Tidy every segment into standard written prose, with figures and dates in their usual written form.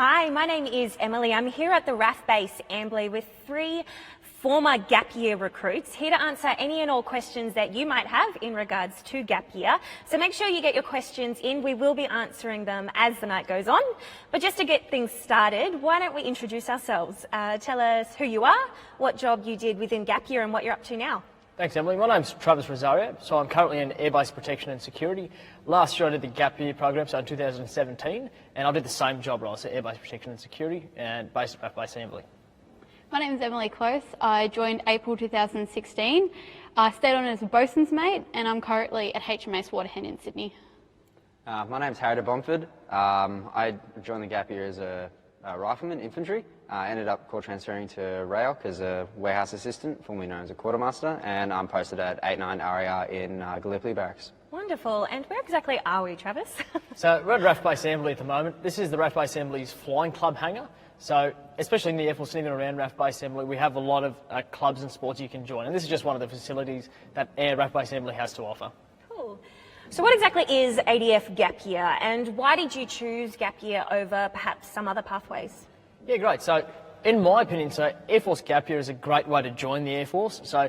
Hi, my name is Emily. I'm here at the RAF base, Amberley, with three former gap year recruits, here to answer any and all questions that you might have in regards to gap year. So make sure you get your questions in. We will be answering them as the night goes on. But just to get things started, why don't we introduce ourselves? Tell us who you are, what job you did within gap year and what you're up to now. Thanks, Emily. My name's Travis Rosario, so I'm currently in Airbase Protection and Security. Last year I did the Gap Year program, so in 2017, and I did the same job role, so Airbase Protection and Security, and based at RAF Base Amberley. My name is Emily Close. I joined April 2016. I stayed on as a bosun's mate, and I'm currently at HMAS Waterhen in Sydney. My name's Harry de Bomford. I joined the Gap Year as a rifleman, infantry. I ended up call transferring to RAOC as a warehouse assistant, formerly known as a quartermaster, and I'm posted at 89 RAR in Gallipoli Barracks. Wonderful. And where exactly are we, Travis? So we're at RAF Base Amberley at the moment. This is the RAF Base Amberley's flying club hangar. So especially in the Air Force and even around RAF Base Amberley, we have a lot of clubs and sports you can join. And this is just one of the facilities that RAF Base Amberley has to offer. Cool. So what exactly is ADF Gap Year, and why did you choose Gap Year over perhaps some other pathways? Yeah, great. So in my opinion, Air Force Gap Year is a great way to join the Air Force. So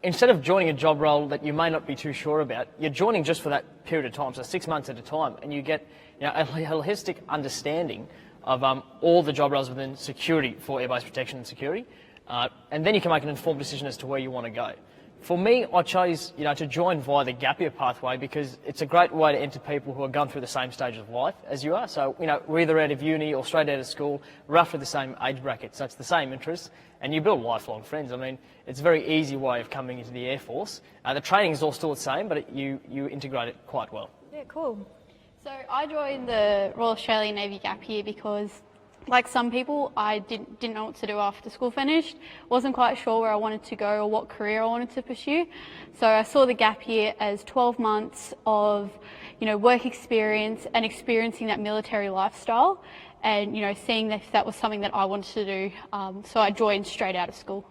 instead of joining a job role that you may not be too sure about, you're joining just for that period of time, so 6 months at a time, and you get a holistic understanding of all the job roles within security for Airbase Protection and Security, and then you can make an informed decision as to where you want to go. For me, I chose to join via the Gap Year pathway because it's a great way to enter people who are going through the same stage of life as you are. So we're either out of uni or straight out of school, roughly the same age bracket, so it's the same interests, and you build lifelong friends. I mean, it's a very easy way of coming into the Air Force. The training is all still the same, but you integrate it quite well. Yeah, cool. So I joined the Royal Australian Navy Gap Year because, like some people, I didn't know what to do after school finished. Wasn't quite sure where I wanted to go or what career I wanted to pursue. So I saw the gap year as 12 months of, work experience and experiencing that military lifestyle, and seeing if that was something that I wanted to do. So I joined straight out of school.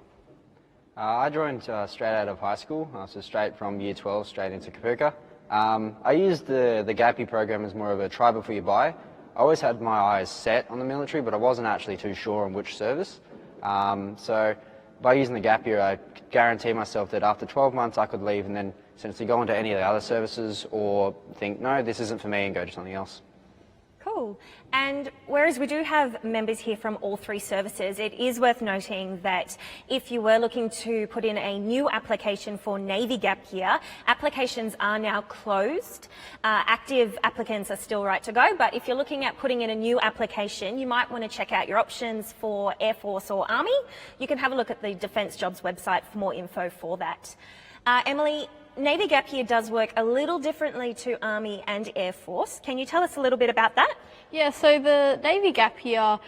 I joined straight out of high school, so straight from year 12 straight into Kapuka. I used the Gap Year program as more of a try before you buy. I always had my eyes set on the military, but I wasn't actually too sure on which service. So by using the Gap Year, I guarantee myself that after 12 months I could leave and then essentially go into any of the other services or think, no, this isn't for me, and go to something else. Cool. And whereas we do have members here from all three services, it is worth noting that if you were looking to put in a new application for Navy Gap Year, applications are now closed. Active applicants are still right to go, but if you're looking at putting in a new application, you might want to check out your options for Air Force or Army. You can have a look at the Defence Jobs website for more info for that. Emily, Navy Gap Year does work a little differently to Army and Air Force. Can you tell us a little bit about that? Yeah, so the Navy Gap Year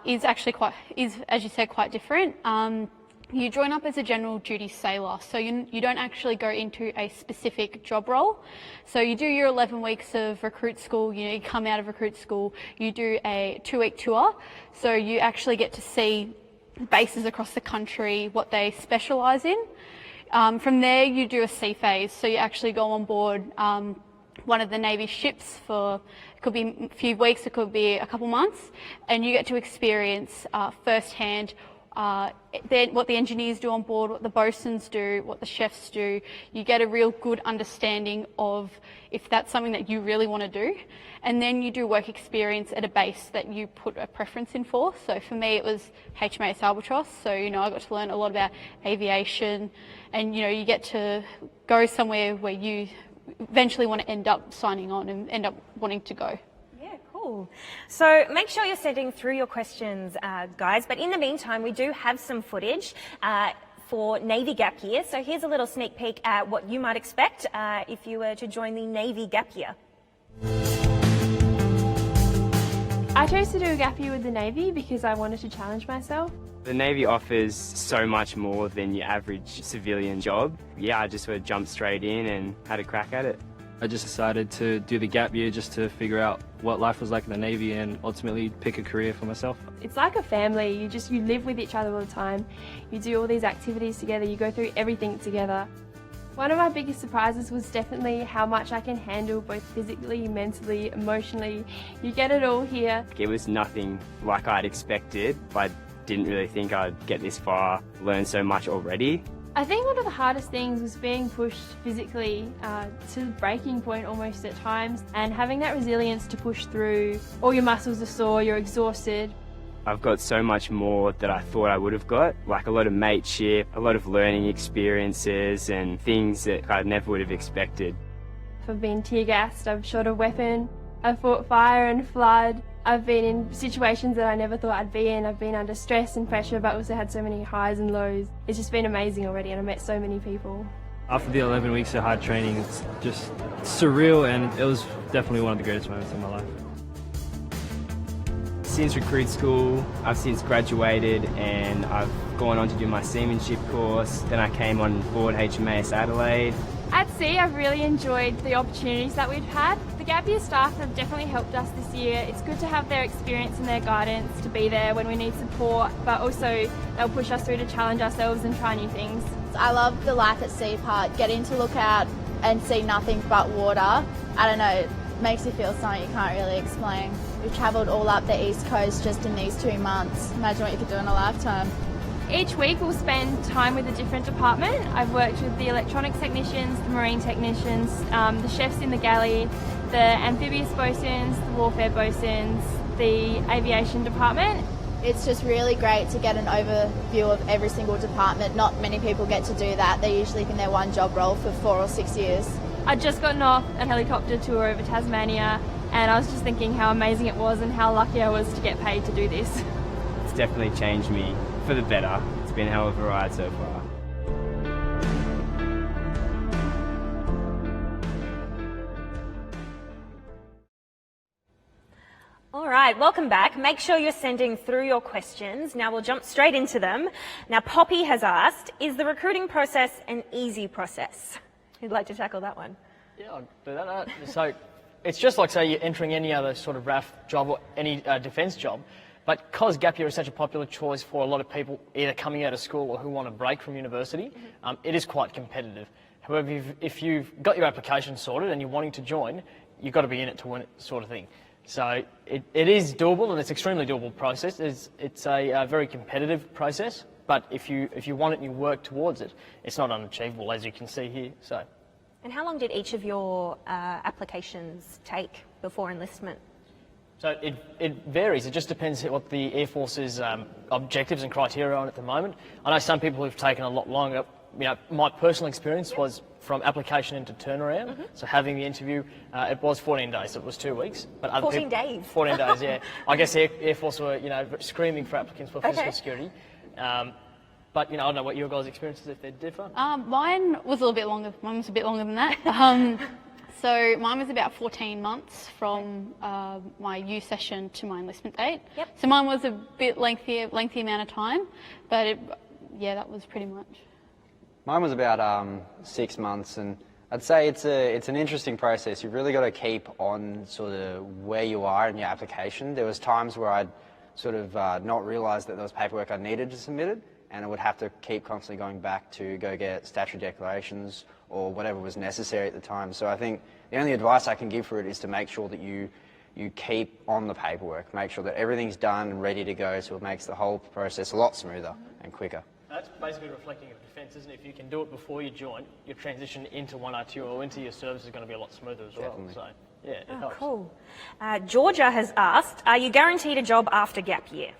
is actually as you said, quite different. You join up as a general duty sailor, so you don't actually go into a specific job role. So you do your 11 weeks of recruit school, you come out of recruit school, you do a 2-week tour, so you actually get to see bases across the country, what they specialise in. From there you do a sea phase, so you actually go on board one of the Navy ships for, it could be a few weeks, it could be a couple months, and you get to experience firsthand what the engineers do on board, what the bosuns do, what the chefs do. You get a real good understanding of if that's something that you really want to do. And then you do work experience at a base that you put a preference in for. So for me it was HMAS Albatross, so I got to learn a lot about aviation, and you get to go somewhere where you eventually want to end up signing on and end up wanting to go. Cool. So make sure you're sending through your questions, guys. But in the meantime, we do have some footage for Navy Gap Year. So here's a little sneak peek at what you might expect if you were to join the Navy Gap Year. I chose to do a gap year with the Navy because I wanted to challenge myself. The Navy offers so much more than your average civilian job. Yeah, I just sort of jumped straight in and had a crack at it. I just decided to do the gap year just to figure out what life was like in the Navy and ultimately pick a career for myself. It's like a family. You live with each other all the time. You do all these activities together. You go through everything together. One of my biggest surprises was definitely how much I can handle both physically, mentally, emotionally. You get it all here. It was nothing like I'd expected, but I didn't really think I'd get this far, learn so much already. I think one of the hardest things was being pushed physically to the breaking point almost at times, and having that resilience to push through. All your muscles are sore, you're exhausted. I've got so much more that I thought I would have got, like a lot of mateship, a lot of learning experiences and things that I never would have expected. I've been tear gassed, I've shot a weapon, I've fought fire and flood. I've been in situations that I never thought I'd be in. I've been under stress and pressure, but also had so many highs and lows. It's just been amazing already, and I met so many people. After the 11 weeks of hard training, it's just surreal, and it was definitely one of the greatest moments of my life. Since recruit school, I've since graduated and I've gone on to do my seamanship course. Then I came on board HMAS Adelaide. At sea, I've really enjoyed the opportunities that we've had. The Gap Year staff have definitely helped us this year. It's good to have their experience and their guidance to be there when we need support, but also they'll push us through to challenge ourselves and try new things. I love the life at sea part, getting to look out and see nothing but water. I don't know, it makes you feel something you can't really explain. We've travelled all up the East Coast just in these 2 months. Imagine what you could do in a lifetime. Each week we'll spend time with a different department. I've worked with the electronics technicians, the marine technicians, the chefs in the galley, the amphibious bosuns, the warfare bosuns, the aviation department. It's just really great to get an overview of every single department. Not many people get to do that. They're usually in their one job role for 4 or 6 years. I'd just gotten off a helicopter tour over Tasmania, and I was just thinking how amazing it was and how lucky I was to get paid to do this. It's definitely changed me for the better. It's been a hell of a ride so far. All right, welcome back. Make sure you're sending through your questions. Now we'll jump straight into them. Now Poppy has asked, is the recruiting process an easy process? Who'd like to tackle that one? Yeah, I'll do that. So it's just like, say, you're entering any other sort of RAF job or any defence job, but because gap year is such a popular choice for a lot of people either coming out of school or who want a break from university, it is quite competitive. However, if you've got your application sorted and you're wanting to join, you've got to be in it to win it, sort of thing. So it is doable, and it's an extremely doable process. It's a very competitive process, but if you want it and you work towards it, it's not unachievable, as you can see here. So. And how long did each of your applications take before enlistment? So it varies. It just depends what the Air Force's objectives and criteria are on at the moment. I know some people who've taken a lot longer. You know, my personal experience was from application into turnaround. So having the interview, it was 14 days. So it was 2 weeks. But other 14 people, days? 14 days, yeah. I guess Air Force were, screaming for applicants for physical security. But, I don't know what your guys' experiences, if they differ. Mine was a little bit longer. Mine was a bit longer than that. So mine was about 14 months from my U session to my enlistment date. Yep. So mine was a bit lengthy amount of time, but that was pretty much. Mine was about 6 months, and I'd say it's an interesting process. You've really got to keep on sort of where you are in your application. There was times where I'd sort of not realise that there was paperwork I needed to submit it, and I would have to keep constantly going back to go get statutory declarations or whatever was necessary at the time. So I think the only advice I can give for it is to make sure that you keep on the paperwork, make sure that everything's done and ready to go, so it makes the whole process a lot smoother and quicker. That's basically reflecting of defence, isn't it? If you can do it before you join, your transition into 1R2 or into your service is going to be a lot smoother as well. Definitely. So, yeah, it helps. Cool. Georgia has asked, are you guaranteed a job after gap year?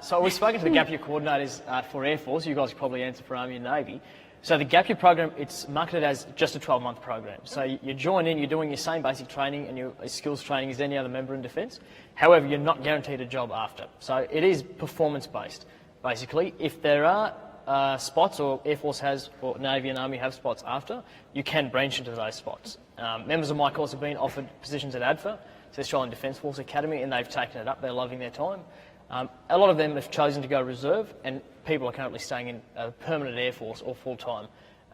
So we've spoken to the gap year coordinators for Air Force. You guys could probably answer for Army and Navy. So the gap year program, it's marketed as just a 12-month program. So you join in, you're doing your same basic training and your skills training as any other member in defence. However, you're not guaranteed a job after. So it is performance-based, basically. If there are spots, or Air Force has, or Navy and Army have spots after, you can branch into those spots. Members of my course have been offered positions at ADFA, so Australian Defence Force Academy, and they've taken it up. They're loving their time. A lot of them have chosen to go reserve, and people are currently staying in permanent Air Force or full-time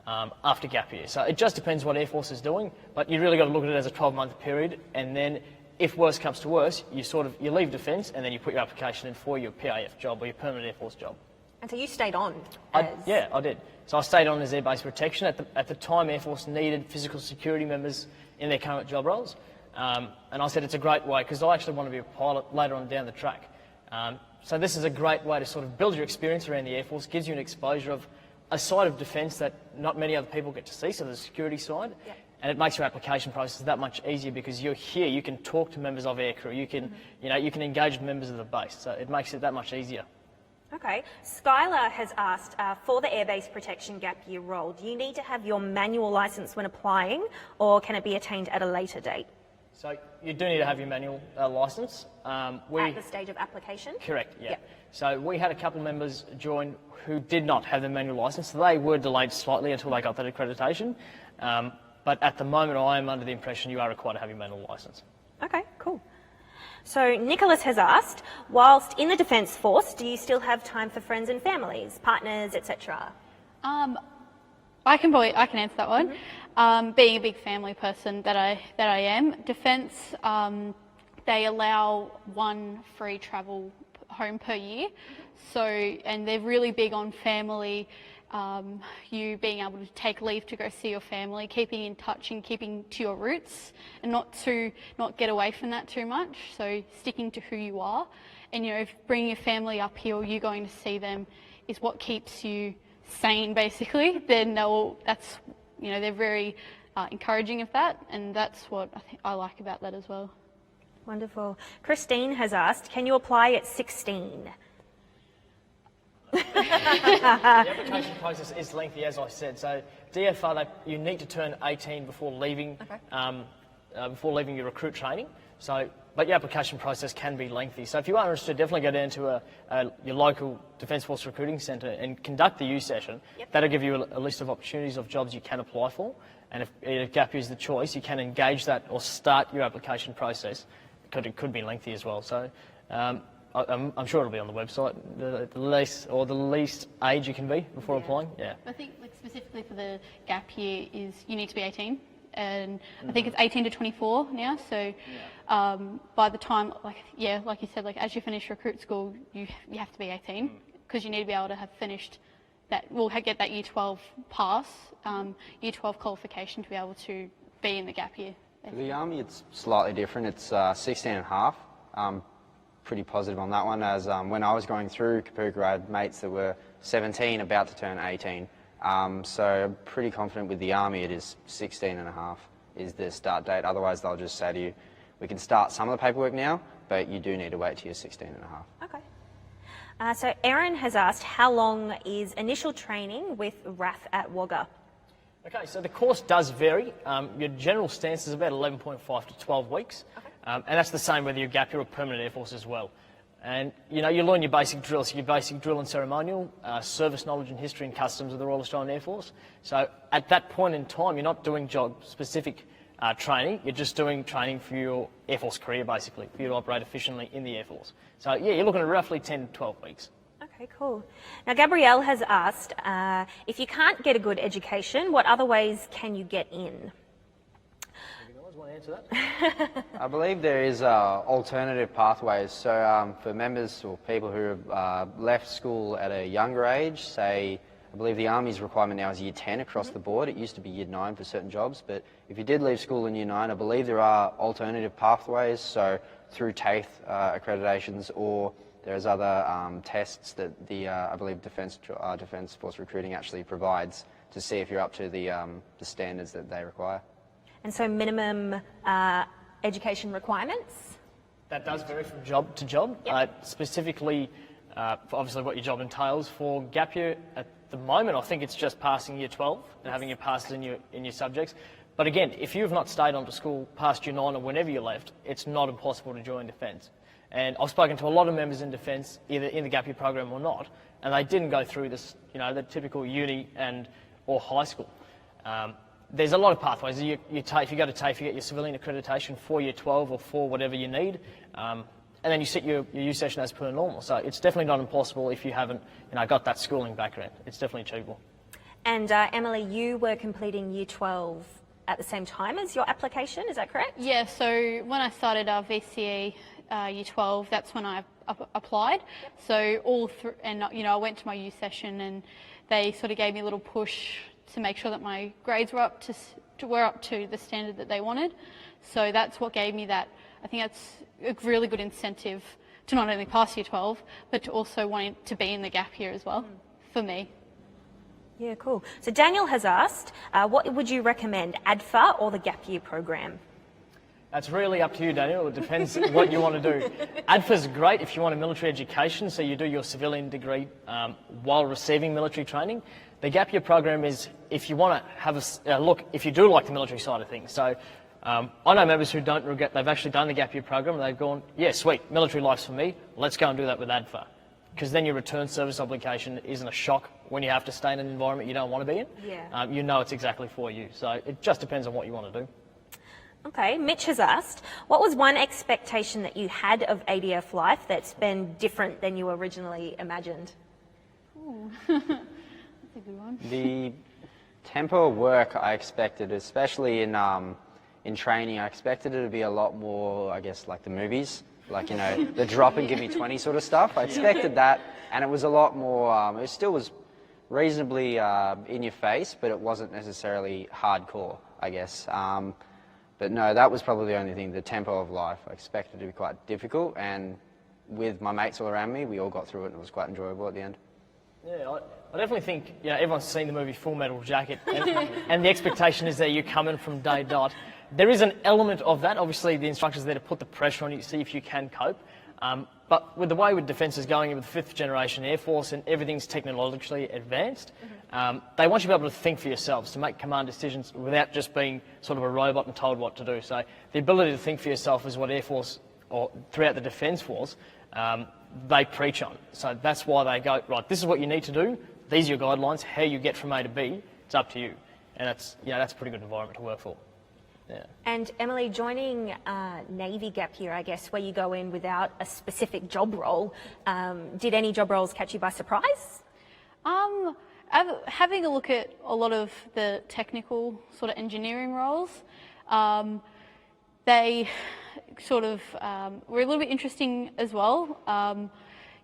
after gap year. So it just depends what Air Force is doing, but you really got to look at it as a 12-month period, and then if worse comes to worse, you leave defence and then you put your application in for your PAF job or your permanent Air Force job. And so you stayed on? Yeah, I did. So I stayed on as air base protection. At the time, Air Force needed physical security members in their current job roles. And I said it's a great way, because I actually want to be a pilot later on down the track. So this is a great way to sort of build your experience around the Air Force, gives you an exposure of a side of defence that not many other people get to see, so the security side. Yep. And it makes your application process that much easier, because you're here, you can talk to members of aircrew, you can, you can engage with members of the base, so it makes it that much easier. Okay. Skylar has asked, for the airbase protection gap year role, do you need to have your manual licence when applying, or can it be attained at a later date? So you do need to have your manual licence. At the stage of application? Correct, yeah. Yep. So we had a couple of members join who did not have their manual licence, so they were delayed slightly until they got that accreditation. But at the moment, I am under the impression you are required to have your manual licence. Okay, cool. So Nicholas has asked, whilst in the Defence Force, do you still have time for friends and families, partners, etc.? I can answer that one. Being a big family person that I am, Defence, they allow one free travel home per year. So, and they're really big on family, you being able to take leave to go see your family, keeping in touch and keeping to your roots, and not get away from that too much. So sticking to who you are, and if bringing your family up here or you going to see them is what keeps you sane, basically. Then they're very encouraging of that, and that's what I like about that as well. Wonderful. Christine has asked, can you apply at 16? The application process is lengthy, as I said. So DFR, you need to turn 18 before leaving, your recruit training. So, but your application process can be lengthy. So if you are interested, definitely go down to your local Defence Force recruiting centre and conduct the U session. Yep. That'll give you a list of opportunities of jobs you can apply for. And if gap year is the choice, you can engage that or start your application process, because it could be lengthy as well. So. I'm sure it'll be on the website, the least age you can be before applying. Yeah. I think specifically for the gap year is you need to be 18, and I think it's 18 to 24 now. So by the time, like you said, as you finish recruit school, you have to be 18, because you need to be able to have finished that. Get that Year 12 pass, Year 12 qualification to be able to be in the gap year. For the Army, it's slightly different. It's 16 and a half. Pretty positive on that one, as when I was going through Kapooka, I had mates that were 17 about to turn 18. So I'm pretty confident with the Army it is 16 and a half is the start date. Otherwise they'll just say to you, we can start some of the paperwork now, but you do need to wait till you're 16 and a half. Okay. So Erin has asked, how long is initial training with RAF at Wagga? Okay, so the course does vary. Your general stance is about 11.5 to 12 weeks. Okay. And that's the same whether you're gap year or permanent Air Force as well. And you learn your basic drills, so your basic drill and ceremonial, service knowledge and history and customs of the Royal Australian Air Force. So at that point in time, you're not doing job-specific training, you're just doing training for your Air Force career, basically, for you to operate efficiently in the Air Force. So yeah, you're looking at roughly 10 to 12 weeks. Okay, cool. Now, Gabrielle has asked, if you can't get a good education, what other ways can you get in? Want to answer that? I believe there is alternative pathways. So for members or people who have left school at a younger age, say, I believe the Army's requirement now is Year 10 across the board. It used to be Year 9 for certain jobs, but if you did leave school in Year 9, I believe there are alternative pathways, so through TAFE accreditations, or there's other tests that I believe Defence Force Recruiting actually provides to see if you're up to the standards that they require. And so minimum education requirements? That does vary from job to job. Yep. Specifically, for obviously what your job entails. For gap year, at the moment, I think it's just passing Year 12 and having your passes in your subjects. But again, if you have not stayed on to school past Year 9 or whenever you left, it's not impossible to join Defence. And I've spoken to a lot of members in Defence, either in the gap year program or not, and they didn't go through this, the typical uni or high school. There's a lot of pathways. If you go to TAFE, you get your civilian accreditation for Year 12 or for whatever you need, and then you sit your U session as per normal. So it's definitely not impossible if you haven't got that schooling background. It's definitely achievable. And Emily, you were completing Year 12 at the same time as your application, is that correct? Yeah, so when I started VCE, year 12, that's when I applied. So and I went to my youth session, and they sort of gave me a little push to make sure that my grades were up to the standard that they wanted. So that's what gave me that. I think that's a really good incentive to not only pass year 12, but to also wanting to be in the gap year as well, for me. Yeah, cool. So Daniel has asked, what would you recommend, ADFA or the gap year program? That's really up to you, Daniel. It depends what you want to do. ADFA's great if you want a military education, so you do your civilian degree while receiving military training. The gap year program is if you want to have a look, if you do like the military side of things. So I know members who don't regret, they've actually done the gap year program and they've gone, yeah, sweet, military life's for me, let's go and do that with ADFA. Because then your return service obligation isn't a shock when you have to stay in an environment you don't want to be in. Yeah. You know it's exactly for you. So it just depends on what you want to do. Okay, Mitch has asked, what was one expectation that you had of ADF life that's been different than you originally imagined? Ooh, that's a good one. The tempo of work I expected, especially in training, I expected it to be a lot more, I guess, like the movies. Like, you know, the drop and give me 20 sort of stuff. I expected that, and it was a lot more, it still was reasonably in your face, but it wasn't necessarily hardcore, I guess. But no, that was probably the only thing, the tempo of life. I expected it to be quite difficult, and with my mates all around me, we all got through it, and it was quite enjoyable at the end. Yeah, I definitely think, you know, everyone's seen the movie Full Metal Jacket, and the expectation is that you come in from day dot. There is an element of that. Obviously, the instructors are there to put the pressure on you to see if you can cope. But with the way with defence is going with the 5th generation Air Force and everything's technologically advanced, they want you to be able to think for yourselves, to make command decisions without just being sort of a robot and told what to do. So the ability to think for yourself is what Air Force, or throughout the Defence Force, they preach on. So that's why they go, right, this is what you need to do, these are your guidelines, how you get from A to B, it's up to you. And that's, you know, that's a pretty good environment to work for. Yeah. And Emily, joining Navy gap year, I guess, where you go in without a specific job role, did any job roles catch you by surprise? Having a look at a lot of the technical sort of engineering roles, they sort of were a little bit interesting as well,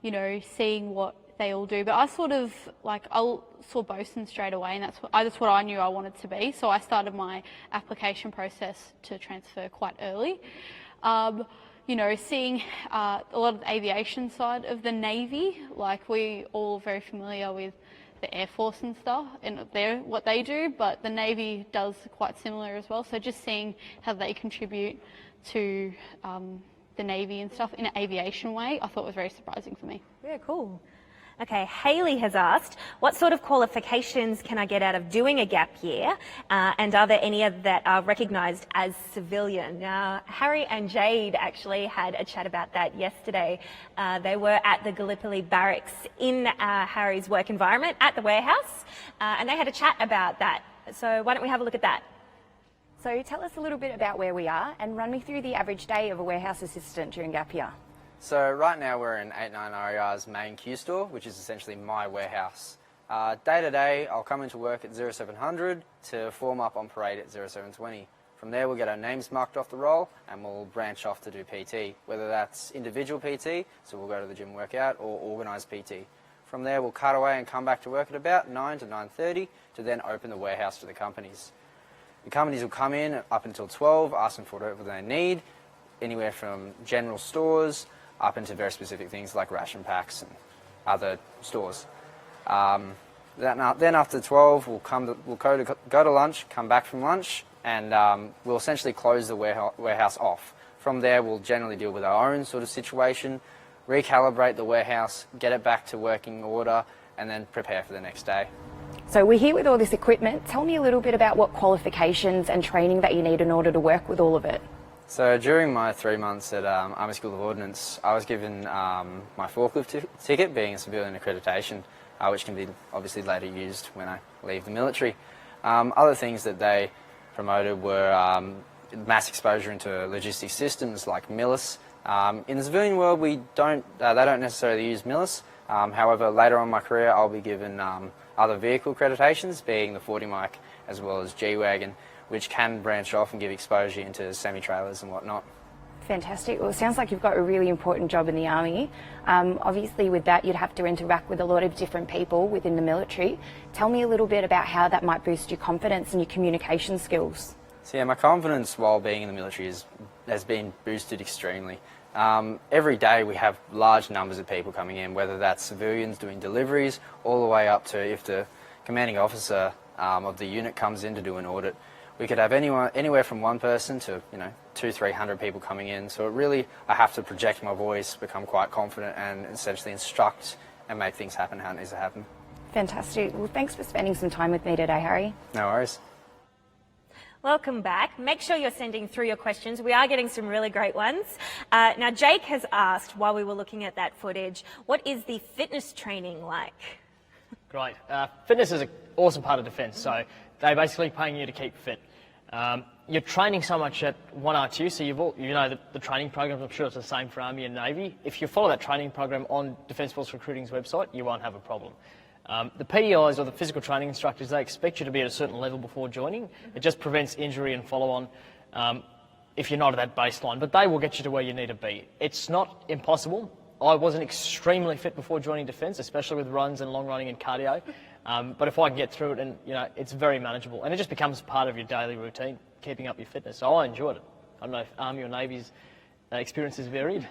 you know, seeing what they all do. But I sort of, like, I saw bosun straight away, and that's what I knew I wanted to be. So I started my application process to transfer quite early. You know, seeing a lot of the aviation side of the Navy, like we all very familiar with the Air Force and stuff, and what they do, but the Navy does quite similar as well. So just seeing how they contribute to the Navy and stuff in an aviation way, I thought was very surprising for me. Yeah, cool. Okay, Hayley has asked, what sort of qualifications can I get out of doing a gap year? And are there any that are recognised as civilian? Now, Harry and Jade actually had a chat about that yesterday. They were at the Gallipoli barracks in Harry's work environment at the warehouse, and they had a chat about that. So why don't we have a look at that? So tell us a little bit about where we are and run me through the average day of a warehouse assistant during gap year. So right now we're in 89 RER's main Q store, which is essentially my warehouse. Day to day, I'll come into work at 0700 to form up on parade at 0720. From there we'll get our names marked off the roll and we'll branch off to do PT, whether that's individual PT, so we'll go to the gym workout, or organised PT. From there we'll cut away and come back to work at about 9 to 9:30 to then open the warehouse to the companies. The companies will come in up until 12, asking for whatever they need, anywhere from general stores up into very specific things like ration packs and other stores. Then after 12, we'll go to lunch, come back from lunch, and we'll essentially close the warehouse off. From there, we'll generally deal with our own sort of situation, recalibrate the warehouse, get it back to working order, and then prepare for the next day. So we're here with all this equipment. Tell me a little bit about what qualifications and training that you need in order to work with all of it. So during my 3 months at Army School of Ordnance, I was given my forklift ticket, being a civilian accreditation, which can be obviously later used when I leave the military. Other things that they promoted were mass exposure into logistics systems like MILIS. In the civilian world, they don't necessarily use MILIS. However, later on in my career, I'll be given other vehicle accreditations, being the 40 mic as well as G-Wagon, which can branch off and give exposure into semi-trailers and whatnot. Fantastic. Well, it sounds like you've got a really important job in the Army. Obviously, with that, you'd have to interact with a lot of different people within the military. Tell me a little bit about how that might boost your confidence and your communication skills. So yeah, my confidence while being in the military has been boosted extremely. Every day we have large numbers of people coming in, whether that's civilians doing deliveries, all the way up to if the commanding officer of the unit comes in to do an audit. We could have anywhere from one person to 200-300 people coming in. So it really, I have to project my voice, become quite confident, and essentially instruct and make things happen how it needs to happen. Fantastic. Well, thanks for spending some time with me today, Harry. No worries. Welcome back. Make sure you're sending through your questions. We are getting some really great ones. Now, Jake has asked, while we were looking at that footage, what is the fitness training like? Great. Fitness is an awesome part of defence, so they're basically paying you to keep fit. You're training so much at 1RTU, so you know the training program. I'm sure it's the same for Army and Navy. If you follow that training program on Defence Force Recruiting's website, you won't have a problem. The PEIs, or the physical training instructors, they expect you to be at a certain level before joining. It just prevents injury and follow-on if you're not at that baseline, but they will get you to where you need to be. It's not impossible. I wasn't extremely fit before joining Defence, especially with runs and long running and cardio. But if I can get through it, and it's very manageable, and it just becomes part of your daily routine, keeping up your fitness. So I enjoyed it. I don't know if Army or Navy's experience is varied.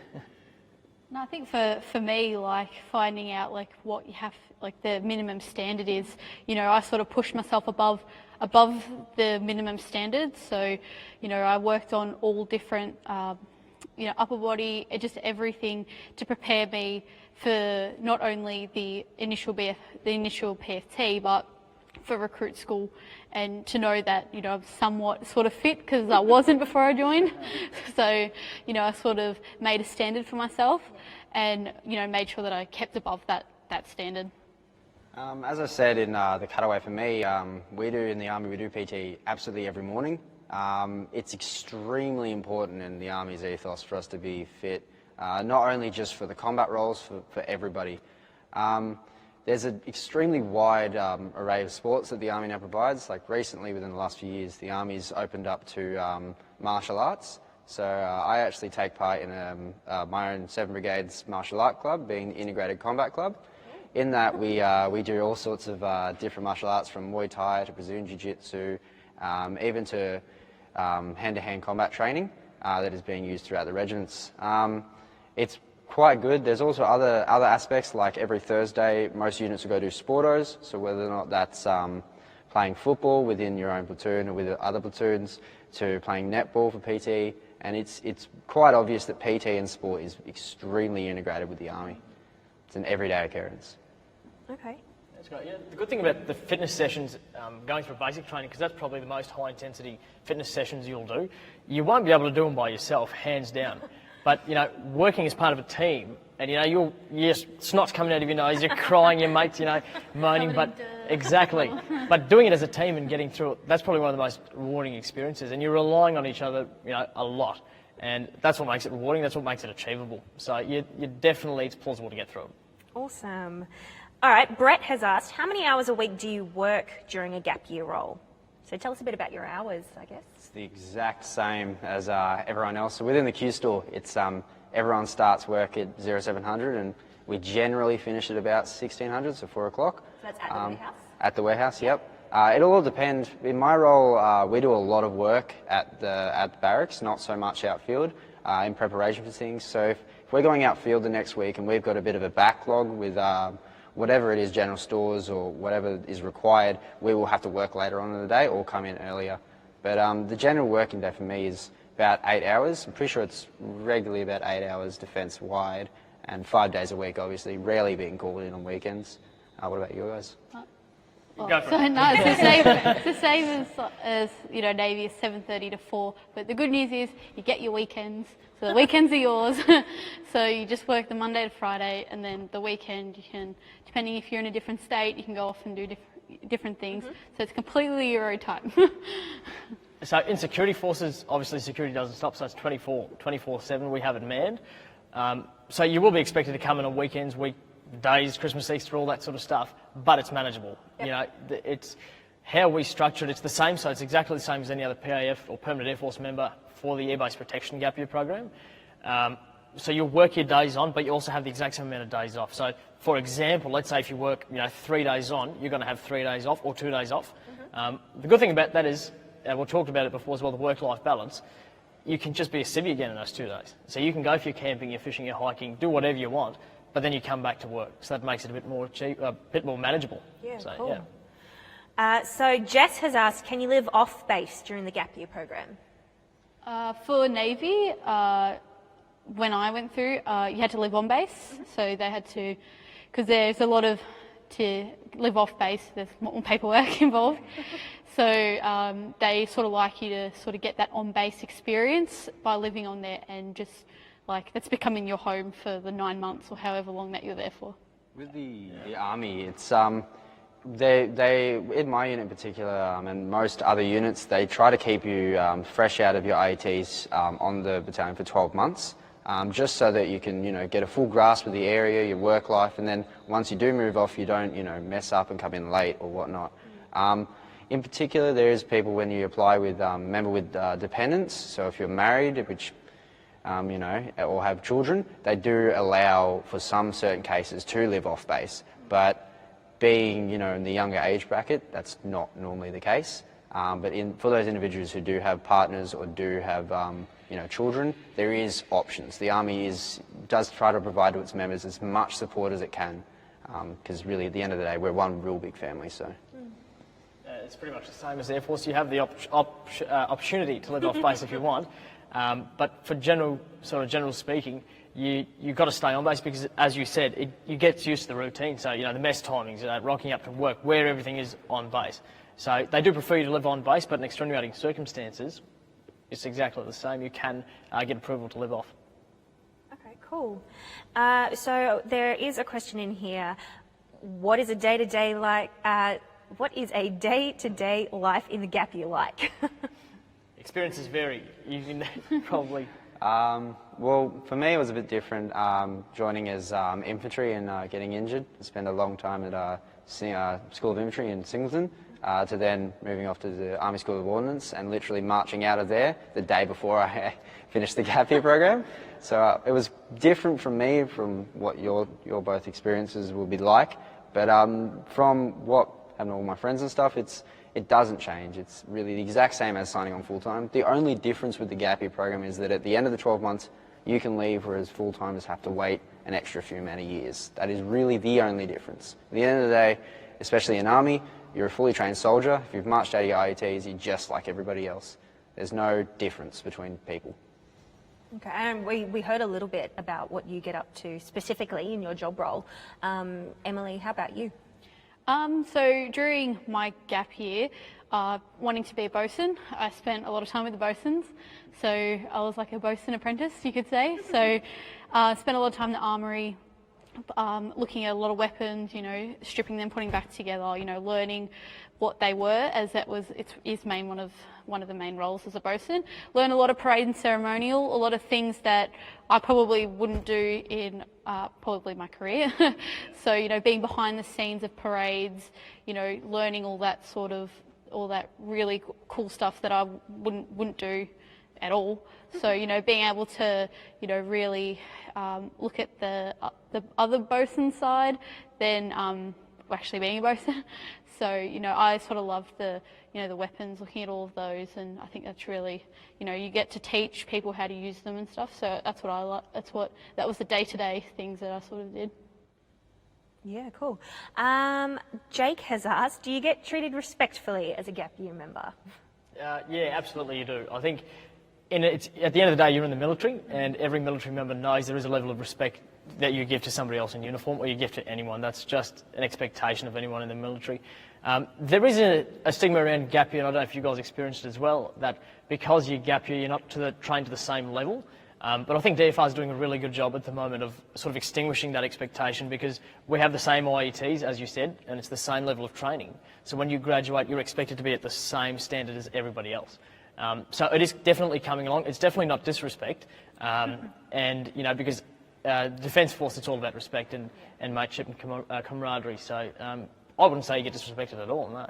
No, I think for me, like finding out like what you have, like the minimum standard is, I sort of push myself above the minimum standards. So, I worked on all different, upper body, just everything to prepare me for not only the initial PFT, but for recruit school, and to know that I'm somewhat sort of fit, because I wasn't before I joined. So I sort of made a standard for myself, and made sure that I kept above that standard. As I said in the cutaway for me, we do in the Army, we do PT absolutely every morning. It's extremely important in the Army's ethos for us to be fit, not only just for the combat roles, for everybody. There's an extremely wide array of sports that the Army now provides. Like recently, within the last few years, the Army's opened up to martial arts. So I actually take part in my own 7 Brigades martial art club, being the Integrated Combat Club. In that, we do all sorts of different martial arts, from Muay Thai to Brazilian Jiu-Jitsu, even to hand-to-hand combat training that is being used throughout the regiments. It's quite good. There's also other aspects, like every Thursday most units will go do sportos, so whether or not that's playing football within your own platoon or with other platoons, to playing netball for PT, and it's quite obvious that PT and sport is extremely integrated with the Army. It's an everyday occurrence. Okay. That's great. Yeah, the good thing about the fitness sessions, going through basic training, because that's probably the most high intensity fitness sessions you'll do, you won't be able to do them by yourself, hands down. But, working as part of a team, and, your snot's coming out of your nose, you're crying, your mates, moaning, but exactly. But doing it as a team and getting through it, that's probably one of the most rewarding experiences, and you're relying on each other, a lot. And that's what makes it rewarding, that's what makes it achievable. So you definitely, it's plausible to get through it. Awesome. All right, Brett has asked, how many hours a week do you work during a gap year role? So tell us a bit about your hours, I guess. It's the exact same as everyone else. So within the Q store, it's everyone starts work at 0700, and we generally finish at about 1600, so 4 o'clock. So that's at the warehouse? At the warehouse, yep. It'll all depend. In my role, we do a lot of work at the barracks, not so much outfield, in preparation for things. So if we're going outfield the next week and we've got a bit of a backlog with whatever it is, general stores or whatever is required, we will have to work later on in the day or come in earlier. But the general working day for me is about 8 hours. I'm pretty sure it's regularly about 8 hours defence-wide, and 5 days a week, obviously, rarely being called in on weekends. What about you guys? No, it's the same as Navy is 7:30 to 4. But the good news is you get your weekends, so the weekends are yours. So you just work the Monday to Friday, and then the weekend you can, depending if you're in a different state, you can go off and do different things. So it's completely your own time. So in security forces, obviously security doesn't stop, so it's 24/7. We have it manned. So you will be expected to come in on weekends, weekdays, Christmas, Easter, all that sort of stuff, but it's manageable. Yep. It's how we structure it. It's the same, so it's exactly the same as any other PAF or Permanent Air Force member for the Air-Based Protection Gap Year program. So you'll work your days on, but you also have the exact same amount of days off. So, for example, let's say if you work 3 days on, you're going to have 3 days off or 2 days off. The good thing about that is, we talked about it before as well, the work-life balance. You can just be a civvy again in those 2 days. So you can go for your camping, your fishing, your hiking, do whatever you want, but then you come back to work. So that makes it a bit more cheap, a bit more manageable. Yeah, so, cool. Yeah. So Jess has asked, can you live off base during the gap year program? For Navy, when I went through, you had to live on base, so they had to, because there's a lot of, to live off base, there's more paperwork involved, so they sort of like you to sort of get that on base experience by living on there, and just like that's becoming your home for the 9 months or however long that you're there for. With the Army, it's they in my unit in particular, and most other units, they try to keep you fresh out of your IETs on the battalion for 12 months. Just so that you can, get a full grasp of the area, your work life, and then once you do move off, you don't, mess up and come in late or whatnot. In particular, there is people when you apply with, member with dependents, so if you're married, which, or have children, they do allow for some certain cases to live off base, but being, in the younger age bracket, that's not normally the case. But for those individuals who do have partners or do have, children, there is options. The Army does try to provide to its members as much support as it can, because really at the end of the day, we're one real big family. So it's pretty much the same as Air Force. You have the opportunity to live off base if you want, but for general speaking, you've got to stay on base because, as you said, you get used to the routine. So the mess timings, rocking up to work, where everything is on base. So they do prefer you to live on base, but in extenuating circumstances, it's exactly the same. You can get approval to live off. Okay, cool. So there is a question in here. What is a day-to-day like? What is a day-to-day life in the gap year like? Experiences vary. You can probably. Well, for me, it was a bit different. Joining as infantry and getting injured. I spent a long time at School of Infantry in Singleton. To then moving off to the Army School of Ordnance and literally marching out of there the day before I finished the gap year program. So it was different from me, from what your both experiences will be like. But from what happened to all my friends and stuff, it doesn't change. It's really the exact same as signing on full-time. The only difference with the gap year program is that at the end of the 12 months, you can leave, whereas full-timers have to wait an extra few amount of years. That is really the only difference. At the end of the day, especially in Army, you're a fully trained soldier. If you've marched out of your IETs, you're just like everybody else. There's no difference between people. Okay, and we heard a little bit about what you get up to specifically in your job role. Emily, how about you? So during my gap year, wanting to be a bosun, I spent a lot of time with the bosuns. So I was like a bosun apprentice, you could say. So I spent a lot of time in the armoury, looking at a lot of weapons, stripping them, putting back together, learning what they were, as that was one of the main roles as a bosun. Learn a lot of parade and ceremonial, a lot of things that I probably wouldn't do in probably my career. So being behind the scenes of parades, learning all that really cool stuff that I wouldn't do at all. So being able to really look at the other bosun side than actually being a bosun. So I sort of love the the weapons, looking at all of those, and I think that's really you get to teach people how to use them and stuff. So that's what I like. That was the day-to-day things that I sort of did. Yeah, cool. Jake has asked, do you get treated respectfully as a gap year member? Yeah, absolutely you do. I think at the end of the day, you're in the military, and every military member knows there is a level of respect that you give to somebody else in uniform, or you give to anyone. That's just an expectation of anyone in the military. There is a stigma around gap year, and I don't know if you guys experienced it as well, that because you gap year, you're not trained to the same level. But I think DFR is doing a really good job at the moment of sort of extinguishing that expectation, because we have the same IETs, as you said, and it's the same level of training. So when you graduate, you're expected to be at the same standard as everybody else. So it is definitely coming along. It's definitely not disrespect, and because Defence Force, it's all about respect and mateship and camaraderie. So I wouldn't say you get disrespected at all. No. I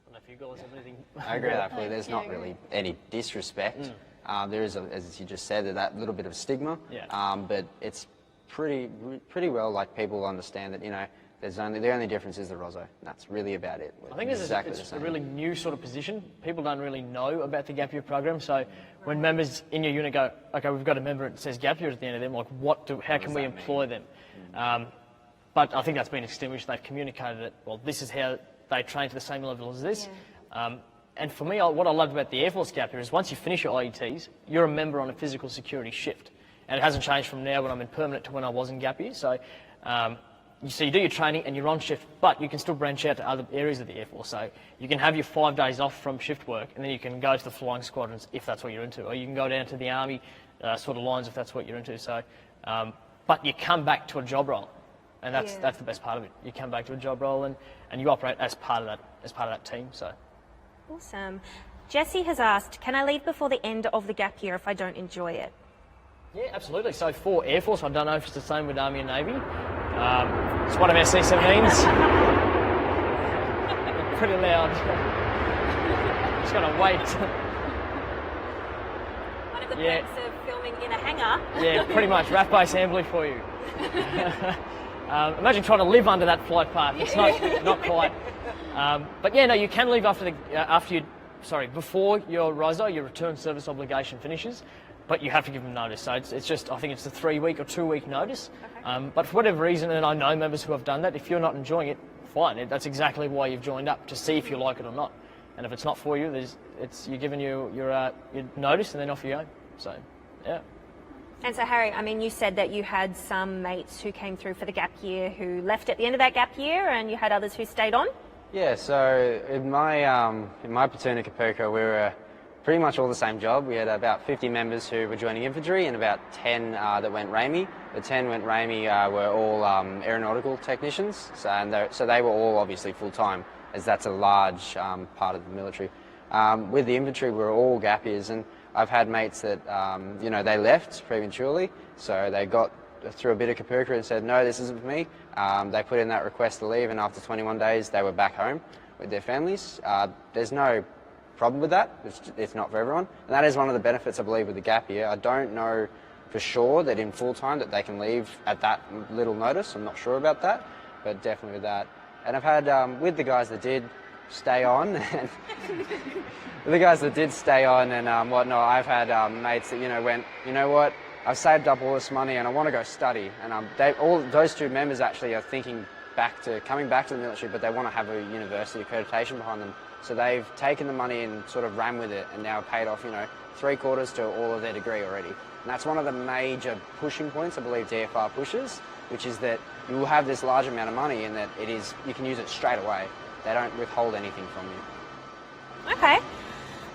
don't know if you guys have anything. I agree with that. There's not really any disrespect. There is, as you just said, that little bit of stigma, but it's pretty well like people understand that, you know, the only difference is the Rosso. That's really about it. I think it's a really new sort of position. People don't really know about the gap year program, so when members in your unit go, okay, we've got a member that says gap year at the end of them, like how can we employ them? But I think that's been extinguished. They've communicated it. Well, this is how they train to the same level as this. And for me, what I loved about the Air Force gap year is once you finish your IETs, you're a member on a physical security shift. And it hasn't changed from now when I'm in permanent to when I was in gap year. So you do your training and you're on shift, but you can still branch out to other areas of the Air Force. So you can have your 5 days off from shift work, and then you can go to the flying squadrons if that's what you're into, or you can go down to the Army sort of lines if that's what you're into. So, but you come back to a job role, and that's the best part of it. You come back to a job role and you operate as part of that team. So awesome. Jessie has asked, can I leave before the end of the gap year if I don't enjoy it? Yeah, absolutely. So for Air Force, I don't know if it's the same with Army and Navy. It's one of our C-17s. Pretty loud. Just got to wait. One of the perks of filming in a hangar. Yeah, pretty much. RAF base Amberley for you. Imagine trying to live under that flight path. It's not quite. But yeah, no, you can leave before your ROSO, your return service obligation finishes. But you have to give them notice. So it's just, I think it's a 3-week or 2-week notice. Okay. But for whatever reason, and I know members who have done that, if you're not enjoying it, fine. That's exactly why you've joined up, to see if you like it or not. And if it's not for you, you're given your notice and then off you go. So, yeah. And so, Harry, I mean, you said that you had some mates who came through for the gap year who left at the end of that gap year, and you had others who stayed on? Yeah, so in my platoon at Kapurka, we were pretty much all the same job. We had about 50 members who were joining infantry and about 10 that went RAMI. The 10 went RAMI were all aeronautical technicians, so they were all obviously full-time, as that's a large part of the military. With the infantry, we were all gap years, and I've had mates that, they left prematurely, so they got through a bit of Kapurka and said, no, this isn't for me. They put in that request to leave, and after 21 days, they were back home with their families. There's no problem with that. It's not for everyone, and that is one of the benefits, I believe, with the gap year. I don't know for sure that in full time that they can leave at that little notice. I'm not sure about that, but definitely with that. And I've had with the guys that did stay on, and whatnot, I've had mates that went, you know what, I've saved up all this money and I want to go study, and all those two members actually are coming back to the military, but they want to have a university accreditation behind them. So they've taken the money and sort of ran with it and now paid off, 3/4 to all of their degree already. And that's one of the major pushing points, I believe, DFR pushes, which is that you will have this large amount of money and that you can use it straight away. They don't withhold anything from you. Okay.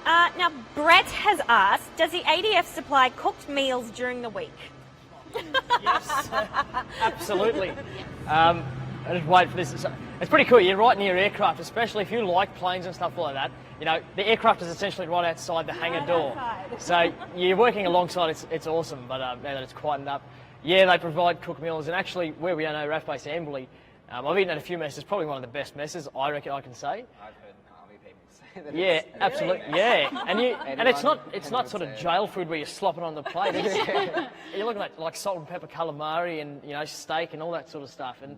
Now, Brett has asked, does the ADF supply cooked meals during the week? Yes, absolutely. I just wait for this. It's pretty cool. You're right near your aircraft, especially if you like planes and stuff like that. The aircraft is essentially right outside the hangar door. So you're working alongside. It's awesome. But now that it's quietened up, yeah, they provide cooked meals. And actually, where we are now, RAF Base Amberley, I've eaten at a few messes. Probably one of the best messes I reckon I can say. I've heard Army people say that. Yeah, absolutely. Yeah, and it's not sort of jail food where you're slopping on the plate. You're looking at like salt and pepper calamari and steak and all that sort of stuff. And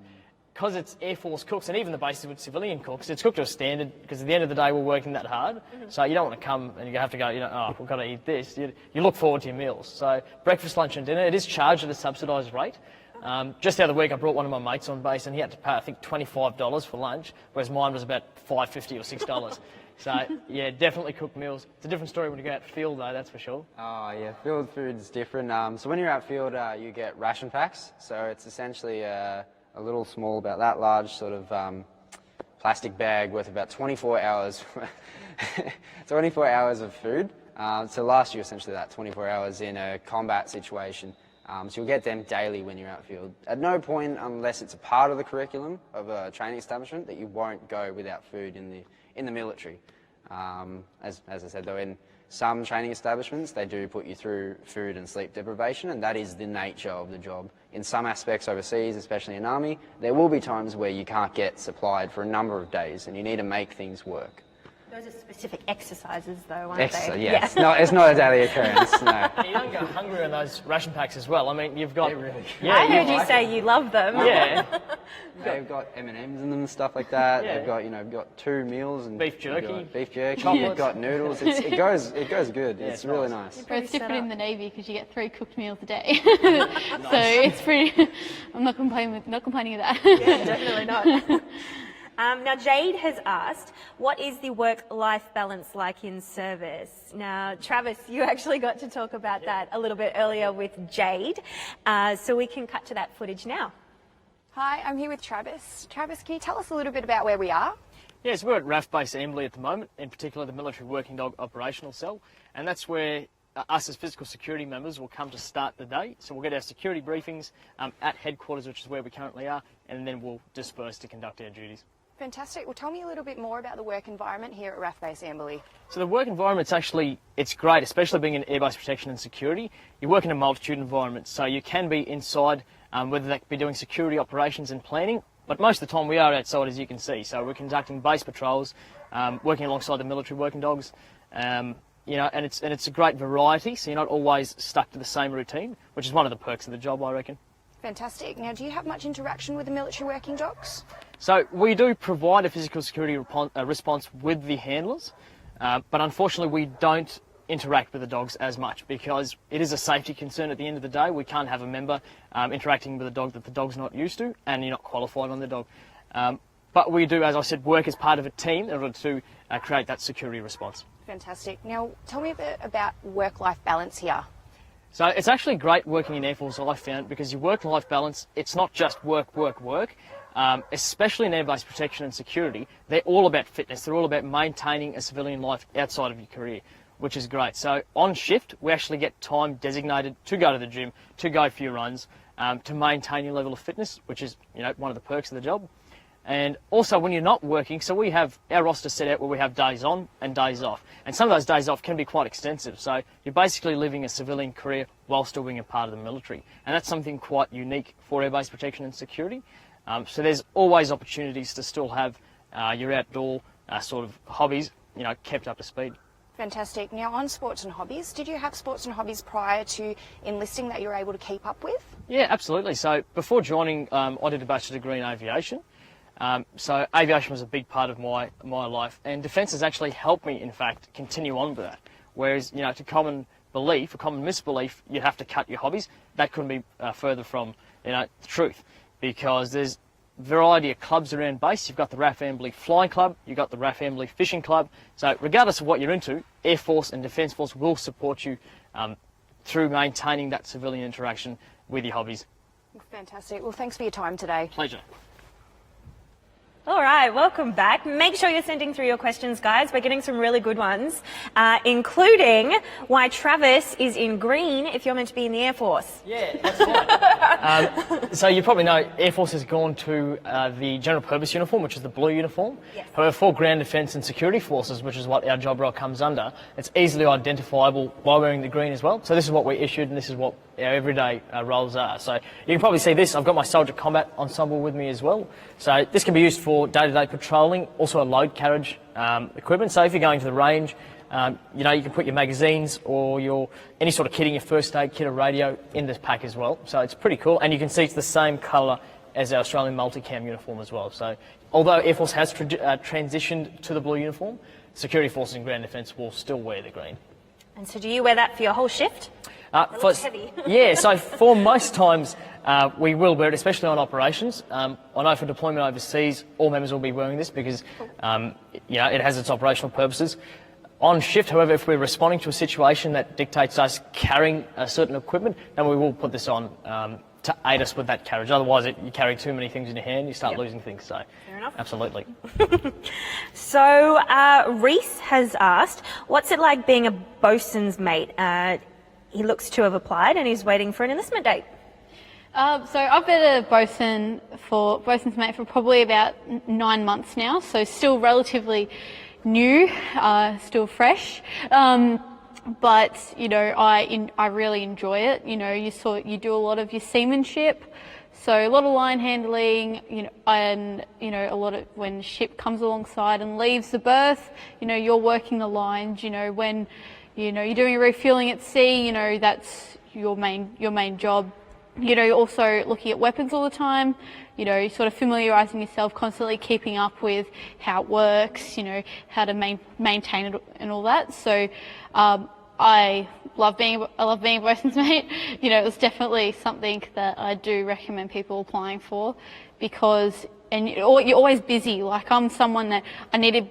because it's Air Force cooks, and even the bases with civilian cooks, it's cooked to a standard, because at the end of the day we're working that hard. So you don't want to come and you have to go, we've got to eat this. You look forward to your meals. So breakfast, lunch and dinner, it is charged at a subsidised rate. Just the other week I brought one of my mates on base and he had to pay, I think, $25 for lunch, whereas mine was about $5.50 or $6. So, yeah, definitely cooked meals. It's a different story when you go out field, though, that's for sure. Oh, yeah, field food's different. So when you're out field, you get ration packs. So it's essentially a little small, about that large sort of plastic bag worth about 24 hours, 24 hours of food to last you essentially that 24 hours in a combat situation. So you'll get them daily when you're outfield. At no point, unless it's a part of the curriculum of a training establishment, that you won't go without food in the military. As I said, though, in some training establishments, they do put you through food and sleep deprivation, and that is the nature of the job. In some aspects overseas, especially in Army, there will be times where you can't get supplied for a number of days, and you need to make things work. Those are specific exercises, though, aren't they? Yes. No, it's not a daily occurrence. No. You don't go hungry on those ration packs as well. I mean, you've got. I heard you say you love them. Yeah. They've got M&Ms in them and stuff like that. Yeah. They've got, you've got 2 meals and Beef jerky. You've got noodles. It goes good. Yeah, it's really nice. But it's different in the Navy because you get 3 cooked meals a day. So it's pretty. I'm not complaining of that. Yeah, definitely not. Now, Jade has asked, what is the work-life balance like in service? Now, Travis, you actually got to talk about that a little bit earlier with Jade, so we can cut to that footage now. Hi, I'm here with Travis. Travis, can you tell us a little bit about where we are? Yes, we're at RAF Base Embley at the moment, in particular the Military Working Dog Operational Cell, and that's where us as physical security members will come to start the day. So we'll get our security briefings at headquarters, which is where we currently are, and then we'll disperse to conduct our duties. Fantastic. Well, tell me a little bit more about the work environment here at RAF Base Amberley. So the work environment's it's great, especially being in airbase protection and security. You work in a multitude environment, so you can be inside, whether that be doing security operations and planning, but most of the time we are outside, as you can see. So we're conducting base patrols, working alongside the military working dogs, and it's a great variety, so you're not always stuck to the same routine, which is one of the perks of the job, I reckon. Fantastic. Now, do you have much interaction with the military working dogs? So we do provide a physical security response with the handlers, but unfortunately we don't interact with the dogs as much because it is a safety concern at the end of the day. We can't have a member interacting with a dog that the dog's not used to and you're not qualified on the dog. But we do, as I said, work as part of a team in order to create that security response. Fantastic. Now, tell me a bit about work-life balance here. So it's actually great working in Air Force, I found, because your work-life balance, it's not just work. Especially in airbase protection and security, they're all about fitness. They're all about maintaining a civilian life outside of your career, which is great. So on shift, we actually get time designated to go to the gym, to go for your runs, to maintain your level of fitness, which is one of the perks of the job. And also when you're not working, so we have our roster set out where we have days on and days off. And some of those days off can be quite extensive. So you're basically living a civilian career while still being a part of the military. And that's something quite unique for airbase protection and security. So there's always opportunities to still have your outdoor sort of hobbies, kept up to speed. Fantastic. Now, on sports and hobbies, did you have sports and hobbies prior to enlisting that you were able to keep up with? Yeah, absolutely. So before joining, I did a bachelor's degree in aviation. So aviation was a big part of my life, and defence has actually helped me, in fact, continue on with that. Whereas, to common belief, a common misbelief, you have to cut your hobbies. That couldn't be further from, the truth, because there's a variety of clubs around base. You've got the RAF Amberley Flying Club, you've got the RAF Amberley Fishing Club. So regardless of what you're into, Air Force and Defence Force will support you through maintaining that civilian interaction with your hobbies. Fantastic. Well, thanks for your time today. Pleasure. All right, welcome back. Make sure you're sending through your questions, guys. We're getting some really good ones, including why Travis is in green if you're meant to be in the Air Force. Yeah, that's right. So you probably know Air Force has gone to the general purpose uniform, which is the blue uniform. Yes. However, for ground defence and security forces, which is what our job role comes under, it's easily identifiable by wearing the green as well. So this is what we issued, and this is what our everyday roles are. So you can probably see this. I've got my soldier combat ensemble with me as well. So this can be used for day-to-day patrolling, also a load carriage equipment. So if you're going to the range, you can put your magazines or any sort of kitting, your first aid kit or radio in this pack as well. So it's pretty cool, and you can see it's the same colour as our Australian multicam uniform as well. So although Air Force has transitioned to the blue uniform, security forces and ground defence will still wear the green. And so do you wear that for your whole shift? It looks heavy. Yeah, so for most times we will wear it, especially on operations. I know for deployment overseas, all members will be wearing this because it has its operational purposes. On shift, however, if we're responding to a situation that dictates us carrying a certain equipment, then we will put this on to aid us with that carriage. Otherwise, you carry too many things in your hand, you start losing things. So, fair enough. Absolutely. So Reese has asked, what's it like being a bosun's mate? He looks to have applied and he's waiting for an enlistment date. So I've been a bosun's mate for probably about 9 months now, so still relatively new, still fresh. But I really enjoy it. You do a lot of your seamanship, So a lot of line handling, and a lot of when ship comes alongside and leaves the berth, you're working the lines. When you're doing refueling at sea, that's your main job. Also looking at weapons all the time. Sort of familiarising yourself, constantly keeping up with how it works. How to maintain it and all that. So I love being a bosun's mate. It was definitely something that I do recommend people applying for, because you're always busy. Like, I'm someone that I need to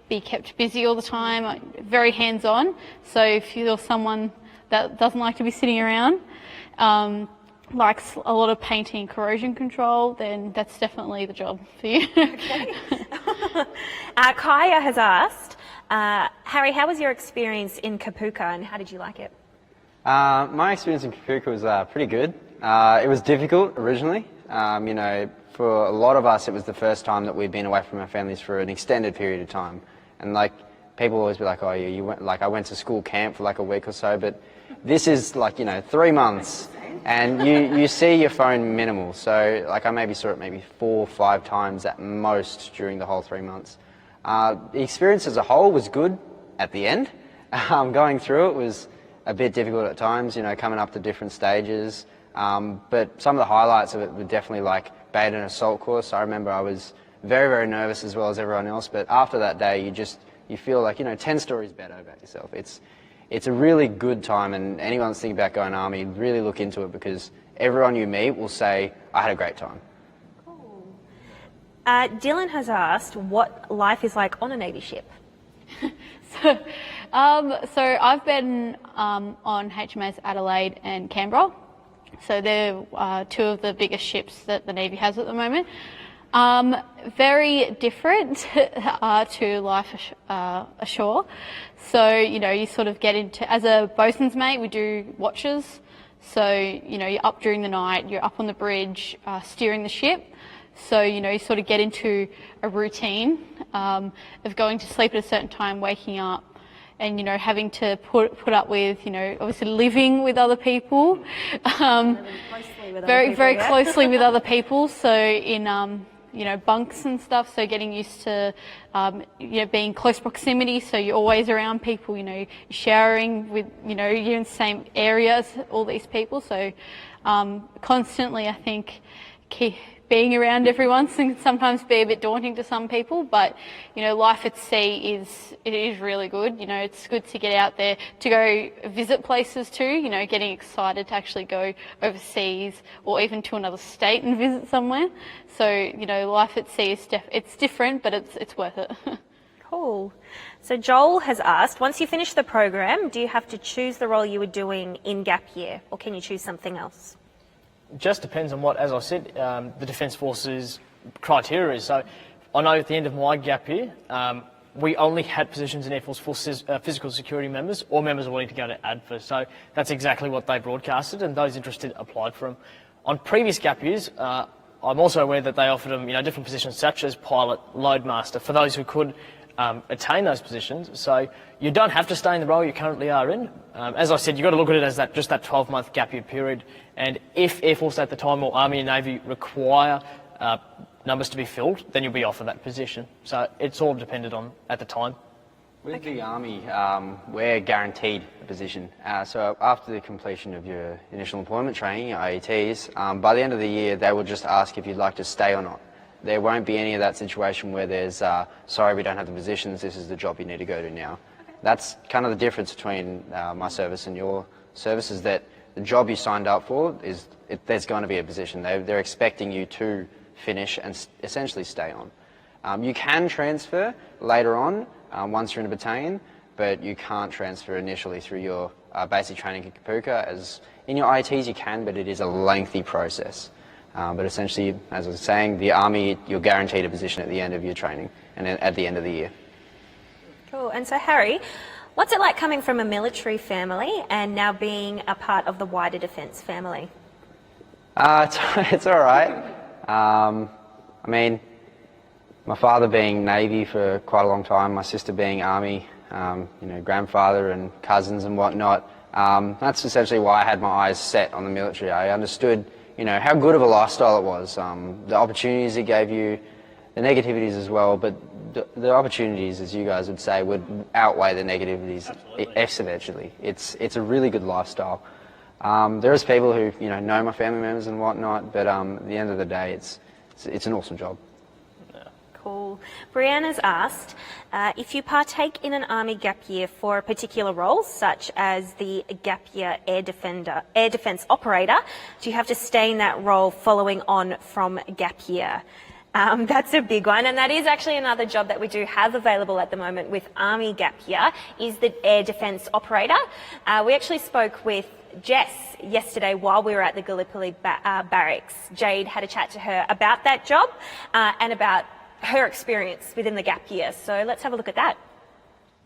be kept busy all the time, very hands-on. So if you're someone that doesn't like to be sitting around, likes a lot of painting, corrosion control, then that's definitely the job for you. Okay. Kaya has asked, Harry, how was your experience in Kapuka and how did you like it? My experience in Kapuka was pretty good. It was difficult originally. For a lot of us, it was the first time that we'd been away from our families for an extended period of time. And people always be like, oh yeah, you went, I went to school camp for a week or so, but this is 3 months. And you see your phone minimal. So I maybe saw it maybe 4 or 5 times at most during the whole 3 months. The experience as a whole was good at the end. Going through it was a bit difficult at times, coming up to different stages. But some of the highlights of it were definitely bait and assault course. I remember I was very, very nervous as well as everyone else. But after that day, you feel 10 stories better about yourself. It's a really good time, and anyone that's thinking about going Army, really look into it, because everyone you meet will say, I had a great time. Cool. Dylan has asked what life is like on a Navy ship. So I've been on HMAS Adelaide and Canberra. So they're 2 of the biggest ships that the Navy has at the moment. Very different to life ashore. So, you sort of get into, as a bosun's mate, we do watches. So, you're up during the night, you're up on the bridge, steering the ship. So, you sort of get into a routine of going to sleep at a certain time, waking up, and, having to put up with, obviously living with other people. Very closely with other people. So in, bunks and stuff. So getting used to, being close proximity. So you're always around people, you're showering with, you're in the same areas, all these people. So, constantly, I think, being around everyone can sometimes be a bit daunting to some people, but life at sea is really good. It's good to get out there, to go visit places too. Getting excited to actually go overseas or even to another state and visit somewhere. So life at sea is it's different, but it's worth it. Cool. So Joel has asked, once you finish the program, do you have to choose the role you were doing in gap year, or can you choose something else? Just depends on what, as I said, the Defence Force's criteria is. So I know at the end of my gap year, we only had positions in Air Force for physical security members or members wanting to go to ADFA. So that's exactly what they broadcasted, and those interested applied for them. On previous gap years, I'm also aware that they offered them, different positions such as pilot, loadmaster, for those who could attain those positions. So you don't have to stay in the role you currently are in. As I said, you've got to look at it as just that 12-month gap year period. And if Air Force at the time or Army and Navy require numbers to be filled, then you'll be offered that position. So it's all dependent on at the time. With the Army, we're guaranteed a position. So after the completion of your initial employment training, your IETs, by the end of the year, they will just ask if you'd like to stay or not. There won't be any of that situation where there's, sorry, we don't have the positions, this is the job you need to go to now. That's kind of the difference between my service and your service, is that the job you signed up for, there's going to be a position. They're expecting you to finish and essentially stay on. You can transfer later on, once you're in a battalion, but you can't transfer initially through your basic training in Kapuka. As in your IETs you can, but it is a lengthy process. But essentially, as I was saying, the Army, you're guaranteed a position at the end of your training and at the end of the year. Cool. And so, Harry, what's it like coming from a military family and now being a part of the wider defence family? It's all right. I mean, my father being Navy for quite a long time, my sister being Army, grandfather and cousins and whatnot. That's essentially why I had my eyes set on the military. I understood how good of a lifestyle it was, the opportunities it gave you, the negativities as well, but the opportunities, as you guys would say, would outweigh the negativities exponentially. It's a really good lifestyle. There's people who know my family members and whatnot, but at the end of the day, it's an awesome job. Cool. Brianna's asked, if you partake in an Army gap year for a particular role, such as the gap year air defence operator, do you have to stay in that role following on from gap year? That's a big one, and that is actually another job that we do have available at the moment with Army gap year, is the air defence operator. We actually spoke with Jess yesterday while we were at the Gallipoli barracks. Jade had a chat to her about that job and about her experience within the gap year. So let's have a look at that.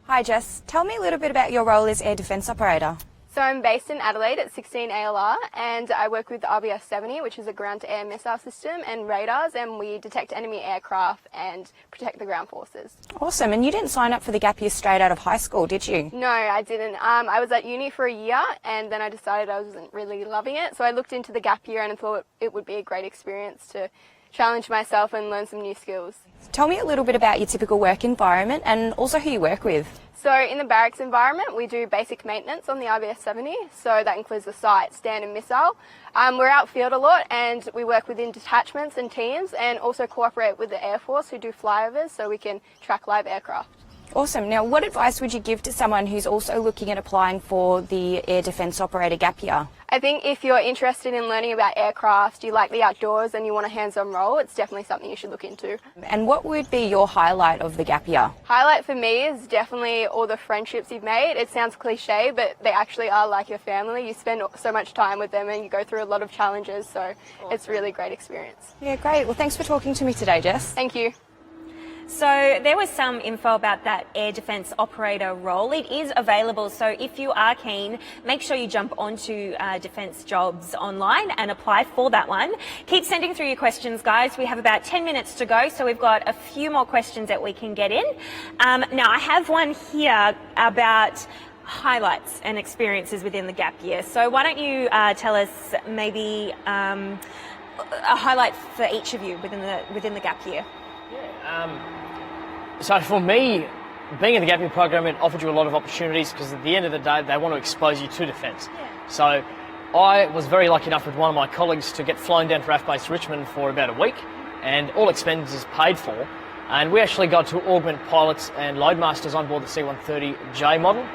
Hi Jess, tell me a little bit about your role as air defence operator. So I'm based in Adelaide at 16 ALR, and I work with the RBS-70, which is a ground-to-air missile system, and radars, and we detect enemy aircraft and protect the ground forces. Awesome, and you didn't sign up for the gap year straight out of high school, did you? No, I didn't. I was at uni for a year, and then I decided I wasn't really loving it, so I looked into the gap year and I thought it would be a great experience to challenge myself and learn some new skills. Tell me a little bit about your typical work environment and also who you work with. So in the barracks environment, we do basic maintenance on the RBS-70, so that includes the sight, stand and missile. We're outfield a lot, and we work within detachments and teams, and also cooperate with the Air Force who do flyovers so we can track live aircraft. Awesome. Now, what advice would you give to someone who's also looking at applying for the air defence operator gap year? I think if you're interested in learning about aircraft, you like the outdoors and you want a hands-on role, it's definitely something you should look into. And what would be your highlight of the gap year? Highlight for me is definitely all the friendships you've made. It sounds cliche, but they actually are like your family. You spend so much time with them and you go through a lot of challenges, so it's a really great experience. Yeah, great. Well, thanks for talking to me today, Jess. Thank you. So there was some info about that air defence operator role. It is available, so if you are keen, make sure you jump onto Defence Jobs online and apply for that one. Keep sending through your questions, guys. We have about 10 minutes to go, so we've got a few more questions that we can get in. Now, I have one here about highlights and experiences within the gap year. So why don't you tell us maybe a highlight for each of you within the gap year? So for me, being in the gap year program, it offered you a lot of opportunities because at the end of the day, they want to expose you to defence. Yeah. So I was very lucky enough with one of my colleagues to get flown down to RAF Base Richmond for about a week, and all expenses paid for. And we actually got to augment pilots and loadmasters on board the C-130J model.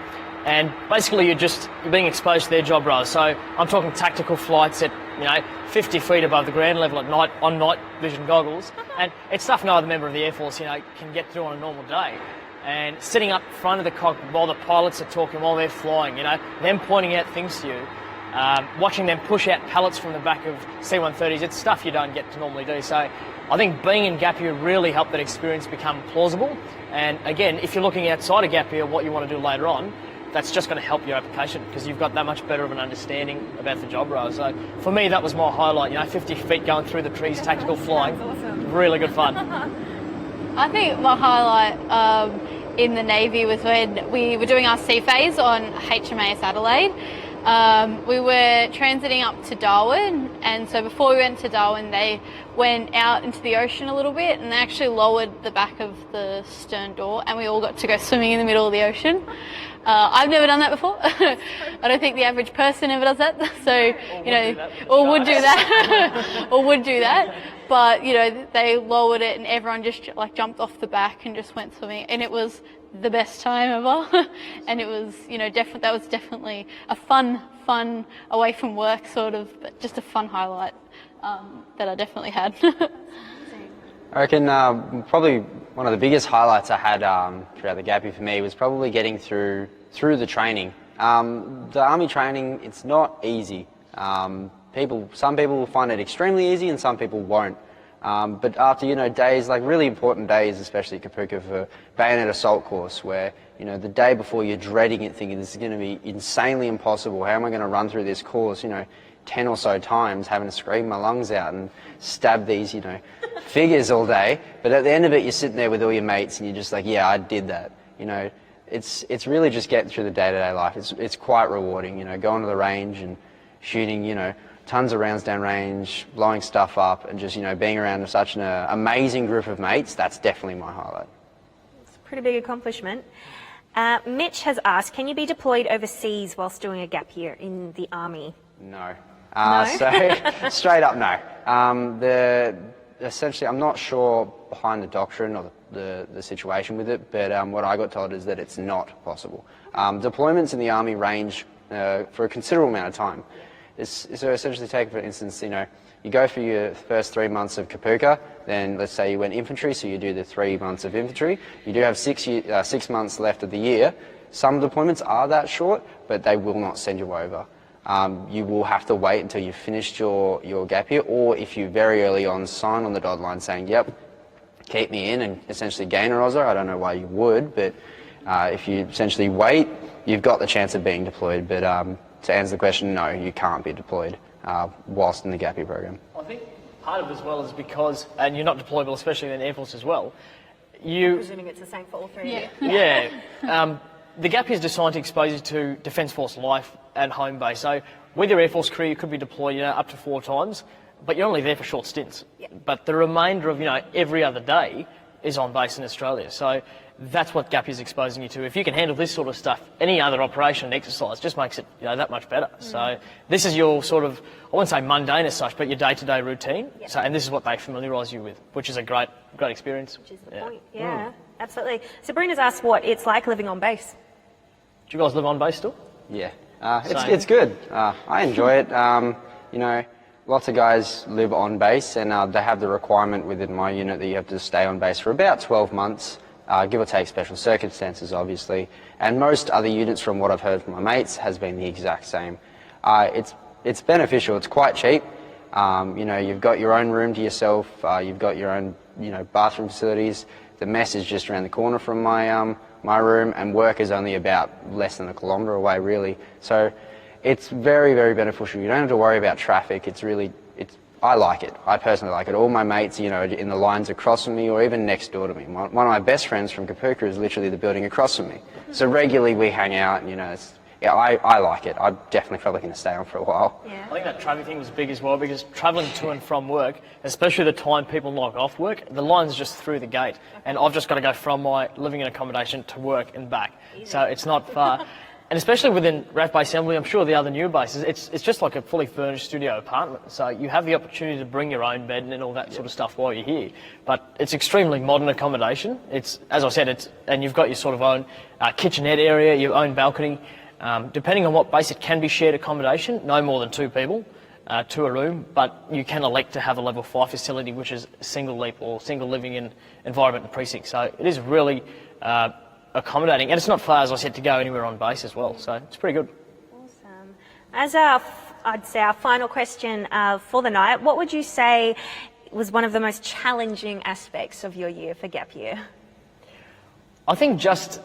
And basically you're being exposed to their job roles. So I'm talking tactical flights at 50 feet above the ground level at night on night vision goggles, and it's stuff no other member of the Air Force can get through on a normal day. And sitting up front of the cockpit while the pilots are talking while they're flying, them pointing out things to you, watching them push out pallets from the back of C-130s, it's stuff you don't get to normally do. So I think being in gap year really helped that experience become plausible. And again, if you're looking outside of gap year, what you want to do later on, that's just going to help your application because you've got that much better of an understanding about the job role. So for me, that was my highlight. 50 feet going through the trees, tactical flying, awesome. Really good fun. I think my highlight in the Navy was when we were doing our sea phase on HMAS Adelaide. We were transiting up to Darwin, and so before we went to Darwin, they went out into the ocean a little bit and they actually lowered the back of the stern door, and we all got to go swimming in the middle of the ocean. I've never done that before. I don't think the average person ever does that. So, or would do that. But, they lowered it and everyone just jumped off the back and just went swimming. And it was the best time ever. And it was, that was definitely a fun away from work sort of, but just a fun highlight that I definitely had. I reckon probably one of the biggest highlights I had throughout the gap year for me was probably getting through the training. The Army training, it's not easy. Some people will find it extremely easy and some people won't. But after, days, really important days, especially at Kapooka for bayonet assault course, where, the day before you're dreading it, thinking this is going to be insanely impossible. How am I going to run through this course, 10 or so times, having to scream my lungs out and stab these, figures all day. But at the end of it, you're sitting there with all your mates and you're just like, yeah, I did that. It's really just getting through the day-to-day life. It's quite rewarding, going to the range and shooting, tons of rounds down range, blowing stuff up, and just, you know, being around such an amazing group of mates, that's definitely my highlight. It's a pretty big accomplishment. Mitch has asked, can you be deployed overseas whilst doing a gap year in the Army? No. No? So, straight up, no. Essentially, I'm not sure behind the doctrine or the situation with it, but what I got told is that it's not possible. Deployments in the Army range for a considerable amount of time. So essentially, take for instance, you know, you go for your first 3 months of Kapooka, then let's say you went infantry, so you do the 3 months of infantry. You do have 6 months left of the year. Some deployments are that short, but they will not send you over. You will have to wait until you've finished your gap year, or if you very early on sign on the dotted line saying, yep, keep me in and essentially gain a roster. I don't know why you would, but if you essentially wait, you've got the chance of being deployed. But to answer the question, no, you can't be deployed whilst in the gap year program. I think part of it as well is because, and you're not deployable, especially in the Air Force as well, Presuming it's the same for all three of you. Yeah. The gap year is designed to expose you to Defence Force life and home base. So with your Air Force career, you could be deployed, you know, up to 4 times, but you're only there for short stints. Yep. But the remainder of, you know, every other day is on base in Australia. So that's what gap year is exposing you to. If you can handle this sort of stuff, any other operation and exercise just makes it, you know, that much better. So this is your sort of, I wouldn't say mundane as such, but your day-to-day routine. Yep. So, and this is what they familiarise you with, which is a great experience. Which is the point, absolutely. Sabrina's asked what it's like living on base. Do you guys live on base still? Yeah, it's good. I enjoy it. You know, lots of guys live on base, and they have the requirement within my unit that you have to stay on base for about 12 months, give or take special circumstances, obviously. And most other units, from what I've heard from my mates, has been the exact same. It's beneficial. It's quite cheap. You know, you've got your own room to yourself. You've got your own, you know, bathroom facilities. The mess is just around the corner from my room, and work is only about less than 1 kilometre away, really. So it's very, very beneficial. You don't have to worry about traffic. I like it. I personally like it. All my mates, you know, in the lines across from me or even next door to me. One of my best friends from Kapooka is literally the building across from me. So regularly we hang out, and, you know, I like it. I'm definitely probably going to stay on for a while. Yeah. I think that traffic thing was big as well, because travelling to and from work, especially the time people knock off work, the line's just through the gate, and I've just got to go from my living in accommodation to work and back. So it's not far. And especially within RAF Base Assembly, I'm sure the other new bases, it's just like a fully furnished studio apartment. So you have the opportunity to bring your own bed and all that sort of stuff while you're here. But it's extremely modern accommodation. It's, as I said, and you've got your sort of own kitchenette area, your own balcony. Depending on what base, it can be shared accommodation, no more than 2 people to a room, but you can elect to have a level 5 facility, which is single leap or single living in environment and precinct. So it is really accommodating, and it's not far, as I said, to go anywhere on base as well. So it's pretty good. Awesome. As I'd say our final question for the night, what would you say was one of the most challenging aspects of your year for gap year? I think just,